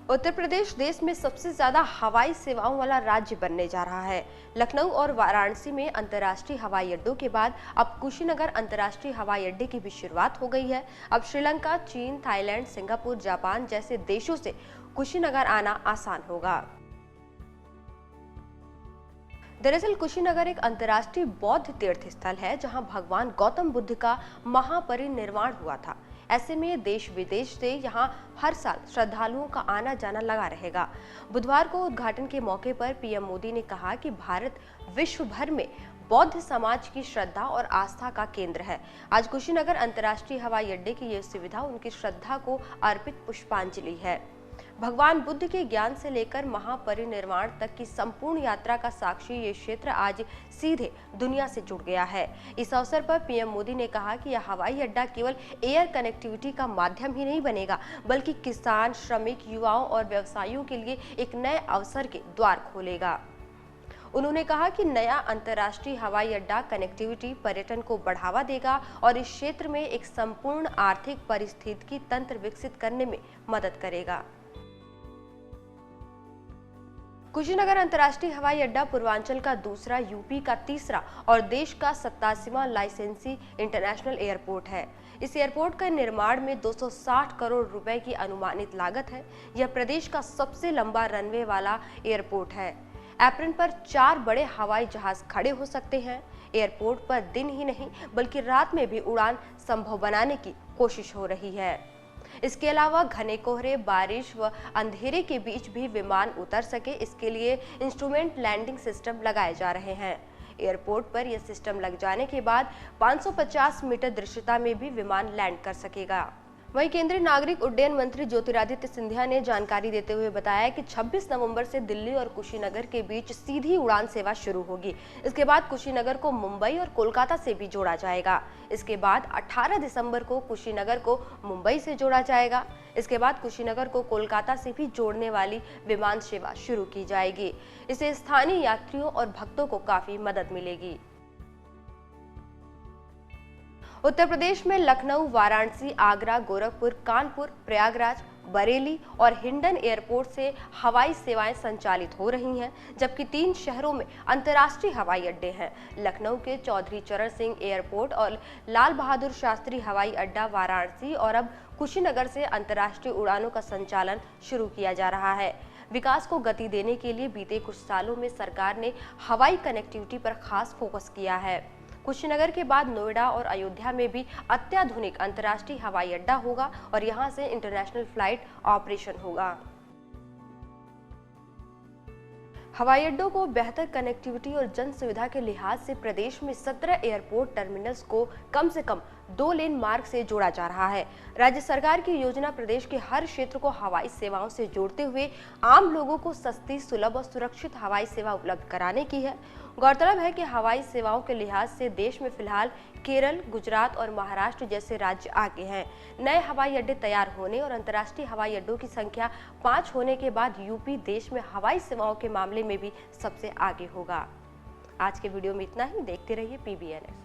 उत्तर प्रदेश देश में सबसे ज्यादा हवाई सेवाओं वाला राज्य बनने जा रहा है। लखनऊ और वाराणसी में अंतर्राष्ट्रीय हवाई अड्डों के बाद अब कुशीनगर अंतर्राष्ट्रीय हवाई अड्डे की भी शुरुआत हो गई है। अब श्रीलंका, चीन, थाईलैंड, सिंगापुर, जापान जैसे देशों से कुशीनगर आना आसान होगा। दरअसल कुशीनगर एक अंतर्राष्ट्रीय बौद्ध तीर्थ स्थल है जहां भगवान गौतम बुद्ध का महापरिनिर्वाण हुआ था। ऐसे में देश विदेश से यहां हर साल श्रद्धालुओं का आना जाना लगा रहेगा। बुधवार को उद्घाटन के मौके पर पीएम मोदी ने कहा कि भारत विश्व भर में बौद्ध समाज की श्रद्धा और आस्था का केंद्र है। आज कुशीनगर अंतर्राष्ट्रीय हवाई अड्डे की यह सुविधा उनकी श्रद्धा को अर्पित पुष्पांजलि है। भगवान बुद्ध के ज्ञान से लेकर महापरिनिर्वाण तक की संपूर्ण यात्रा का साक्षी ये क्षेत्र आज सीधे दुनिया से जुड़ गया है। इस अवसर पर पीएम मोदी ने कहा कि यह हवाई अड्डा केवल एयर कनेक्टिविटी का माध्यम ही नहीं बनेगा, बल्कि किसान, श्रमिक, युवाओं और व्यवसायियों के लिए एक नए अवसर के द्वार खोलेगा। उन्होंने कहा कि नया अंतर्राष्ट्रीय हवाई अड्डा कनेक्टिविटी, पर्यटन को बढ़ावा देगा और इस क्षेत्र में एक संपूर्ण आर्थिक पारिस्थितिकी तंत्र विकसित करने में मदद करेगा। कुशीनगर अंतर्राष्ट्रीय हवाई अड्डा पूर्वांचल का दूसरा, यूपी का तीसरा और देश का 87वां लाइसेंसी इंटरनेशनल एयरपोर्ट है। इस एयरपोर्ट का निर्माण में 260 करोड़ रुपए की अनुमानित लागत है। यह प्रदेश का सबसे लंबा रनवे वाला एयरपोर्ट है। एप्रन पर 4 बड़े हवाई जहाज खड़े हो सकते हैं। एयरपोर्ट पर दिन ही नहीं बल्कि रात में भी उड़ान संभव बनाने की कोशिश हो रही है। इसके अलावा घने कोहरे, बारिश व अंधेरे के बीच भी विमान उतर सके, इसके लिए इंस्ट्रूमेंट लैंडिंग सिस्टम लगाए जा रहे हैं। एयरपोर्ट पर यह सिस्टम लग जाने के बाद 550 मीटर दृश्यता में भी विमान लैंड कर सकेगा। वहीं केंद्रीय नागरिक उड्डयन मंत्री ज्योतिरादित्य सिंधिया ने जानकारी देते हुए बताया कि 26 नवंबर से दिल्ली और कुशीनगर के बीच सीधी उड़ान सेवा शुरू होगी। इसके बाद कुशीनगर को मुंबई और कोलकाता से भी जोड़ा जाएगा। इसके बाद 18 दिसंबर को कुशीनगर को मुंबई से जोड़ा जाएगा। इसके बाद कुशीनगर को कोलकाता से भी जोड़ने वाली विमान सेवा शुरू की जाएगी। इससे स्थानीय यात्रियों और भक्तों को काफी मदद मिलेगी। उत्तर प्रदेश में लखनऊ, वाराणसी, आगरा, गोरखपुर, कानपुर, प्रयागराज, बरेली और हिंडन एयरपोर्ट से हवाई सेवाएं संचालित हो रही हैं, जबकि 3 शहरों में अंतर्राष्ट्रीय हवाई अड्डे हैं। लखनऊ के चौधरी चरण सिंह एयरपोर्ट और लाल बहादुर शास्त्री हवाई अड्डा वाराणसी और अब कुशीनगर से अंतर्राष्ट्रीय उड़ानों का संचालन शुरू किया जा रहा है। विकास को गति देने के लिए बीते कुछ सालों में सरकार ने हवाई कनेक्टिविटी पर खास फोकस किया है। कुशीनगर के बाद नोएडा और अयोध्या में भी अत्याधुनिक अंतर्राष्ट्रीय हवाई अड्डा होगा और यहां से इंटरनेशनल फ्लाइट ऑपरेशन होगा। हवाई अड्डों को बेहतर कनेक्टिविटी और जन सुविधा के लिहाज से प्रदेश में 17 एयरपोर्ट टर्मिनल्स को कम से कम 2 लेन मार्ग से जोड़ा जा रहा है। राज्य सरकार की योजना प्रदेश के हर क्षेत्र को हवाई सेवाओं से जोड़ते हुए आम लोगों को सस्ती, सुलभ और सुरक्षित हवाई सेवा उपलब्ध कराने की है। गौरतलब है कि हवाई सेवाओं के लिहाज से देश में फिलहाल केरल, गुजरात और महाराष्ट्र जैसे राज्य आगे हैं। नए हवाई अड्डे तैयार होने और अंतर्राष्ट्रीय हवाई अड्डों की संख्या 5 होने के बाद यूपी देश में हवाई सेवाओं के मामले में भी सबसे आगे होगा। आज के वीडियो में इतना ही। देखते रहिए PBNS।